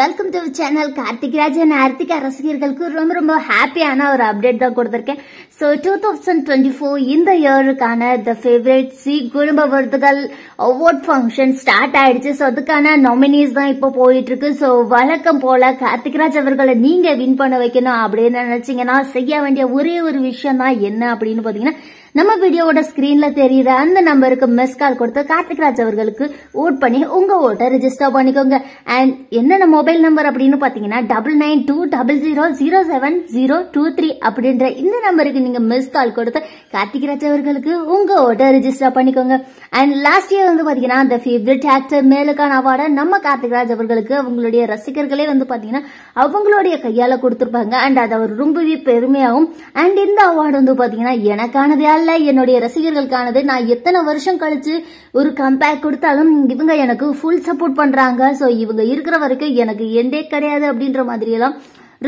Welcome to channel. Karthik Raj and Aarthika ரசிகர்களுக்கு ரொம்ப ரொம்ப ஹாப்பியான ஒரு அப்டேட் தான் கொடுத்திருக்கேன். ஸோ 2024 இந்த இயருக்கான த ஃபேவரட் சி குடும்ப விருதுகள் அவார்ட் ஃபங்க்ஷன் ஸ்டார்ட் ஆயிடுச்சு. ஸோ அதுக்கான நாமினிஸ் தான் இப்போ போயிட்டு இருக்கு. ஸோ வழக்கம் போல கார்த்திக் ராஜ் அவர்களை நீங்க வின் பண்ண வைக்கணும் அப்படின்னு நினைச்சீங்கன்னா செய்ய வேண்டிய ஒரே ஒரு விஷயம் தான் என்ன அப்படின்னு பாத்தீங்கன்னா, நம்ம வீடியோவோட ஸ்கிரீன்ல தெரியுற அந்த நம்பருக்கு மிஸ் கால் கொடுத்து கார்த்திக் ராஜ் அவர்களுக்கு ஓட் பண்ணி உங்க ஓட்டை ரெஜிஸ்டர் பண்ணிக்கோங்க. அண்ட் என்னென்ன மொபைல் நம்பர் அப்படின்னு பாத்தீங்கன்னா 992000070023 அப்படின்ற இந்த நம்பருக்கு நீங்க மிஸ் கால் கொடுத்து கார்த்திக் ராஜ் அவர்களுக்கு உங்க ஓட்டை ரெஜிஸ்டர் பண்ணிக்கோங்க. அண்ட் லாஸ்ட் இயர் வந்து பாத்தீங்கன்னா அந்த ஃபேவரட் ஆக்டர் மேலுக்கான அவார்டை நம்ம கார்த்திக் ராஜ் அவர்களுக்கு அவங்களுடைய ரசிகர்களே வந்து பாத்தீங்கன்னா அவங்களுடைய கையால கொடுத்திருப்பாங்க. அண்ட் அது அவர் ரொம்பவே பெருமையாகும். அண்ட் இந்த அவார்டு வந்து பாத்தீங்கன்னா எனக்கானதே என்னுடைய ரசிகர்களுக்கானது. நான் எத்தனை வருஷம் கழிச்சு ஒரு கம்பேக் கொடுத்தாலும் இவங்க எனக்கு ஃபுல் சப்போர்ட் பண்றாங்க. சோ இவங்க இருக்கிற வரைக்கும் எனக்கு எண்டே கிடையாது அப்படின்ற மாதிரி எல்லாம்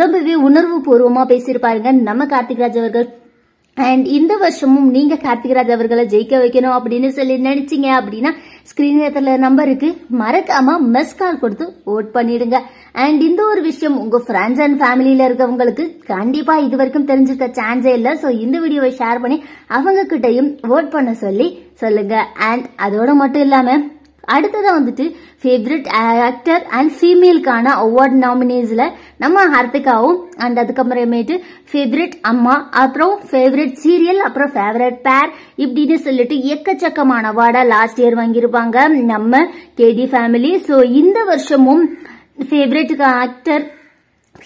ரொம்பவே உணர்வு பூர்வமா பேசியிருப்பாருங்க நம்ம கார்த்திக் ராஜ் அவர்கள். அண்ட் இந்த வருஷமும் நீங்க கார்த்திக் ராஜ் அவர்களை ஜெயிக்க வைக்கணும் அப்படின்னு சொல்லி நினைச்சீங்க அப்படின்னா ஸ்கிரீன்ல நம்பருக்கு மறக்காம மிஸ் கால் கொடுத்து ஓட் பண்ணிடுங்க. அண்ட் இந்த ஒரு விஷயம் உங்க ஃப்ரெண்ட்ஸ் அண்ட் ஃபேமிலியில இருக்கவங்களுக்கு கண்டிப்பா இது வரைக்கும் தெரிஞ்சிருக்க சான்ஸே இல்ல. சோ இந்த வீடியோவை ஷேர் பண்ணி அவங்க கிட்டையும் ஓட் பண்ண சொல்லி சொல்லுங்க. அண்ட் அதோட மட்டும் இல்லாம அடுத்ததான் வந்துட்டு ஃபேவரட் ஆக்டர் அண்ட் ஃபீமேலுக்கான அவார்ட் நாமினேஸ்ல நம்ம ஹார்த்திகாவும் அண்ட் அதுக்கப்புறமேட்டு ஃபேவரட் அம்மா, அப்புறம் ஃபேவரட் சீரியல், அப்புறம் ஃபேவரட் பேர் இப்படின்னு சொல்லிட்டு எக்கச்சக்கமான அவார்டா லாஸ்ட் இயர் வாங்கியிருப்பாங்க நம்ம கேடி ஃபேமிலி. சோ இந்த வருஷமும் ஃபேவரட் ஆக்டர்,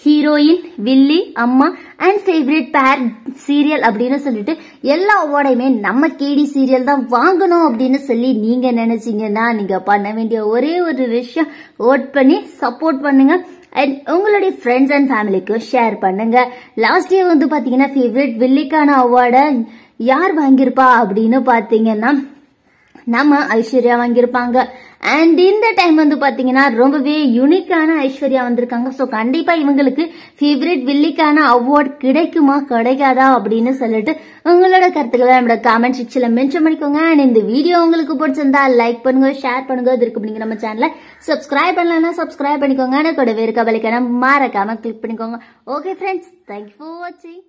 ஹீரோயின், வில்லி, அம்மா அண்ட் ஃபேவரட் பேர் சீரியல் அப்படின்னு சொல்லிட்டு எல்லா அவார்டையுமே நம்ம கேடி சீரியல் தான் வாங்கணும் அப்படின்னு சொல்லி நீங்க நினைச்சீங்கன்னா நீங்க பண்ண வேண்டிய ஒரே ஒரு விஷயம் ஓட் பண்ணி சப்போர்ட் பண்ணுங்க. அண்ட் உங்களுடைய ஃப்ரெண்ட்ஸ் அண்ட் ஃபேமிலிக்கு ஷேர் பண்ணுங்க. லாஸ்ட் இயர் வந்து பாத்தீங்கன்னா ஃபேவரட் வில்லிக்கான அவார்டை யார் வாங்கியிருப்பா அப்படின்னு பாத்தீங்கன்னா நம்ம ஐஸ்வர்யா வாங்கியிருப்பாங்க. அண்ட் இந்த டைம் வந்து பாத்தீங்கன்னா ரொம்பவே யூனிக்கான ஐஸ்வர்யா வந்திருக்காங்க. சோ கண்டிப்பா இவங்களுக்கு ஃபேவரட் வில்லிக்கான அவார்ட் கிடைக்குமா கிடைக்காதா அப்படின்னு சொல்லிட்டு உங்களோட கருத்துக்களை நம்மளோட கமெண்ட் செக்ஷன்ல மென்ஷன் பண்ணிக்கோங்க. அண்ட் இந்த வீடியோ உங்களுக்கு பிடிச்சிருந்தா லைக் பண்ணுங்க, ஷேர் பண்ணுங்க. இது இருக்கு நீங்க நம்ம சேனலை சப்ஸ்கிரைப் பண்ணலன்னா சப்ஸ்கிரைப் பண்ணிக்கோங்க. கூடவே இருக்க பெல் ஐகானை மறக்காம கிளிக் பண்ணிக்கோங்க. ஓகே ஃப்ரெண்ட்ஸ், தேங்க்யூ ஃபார் வாட்சிங்.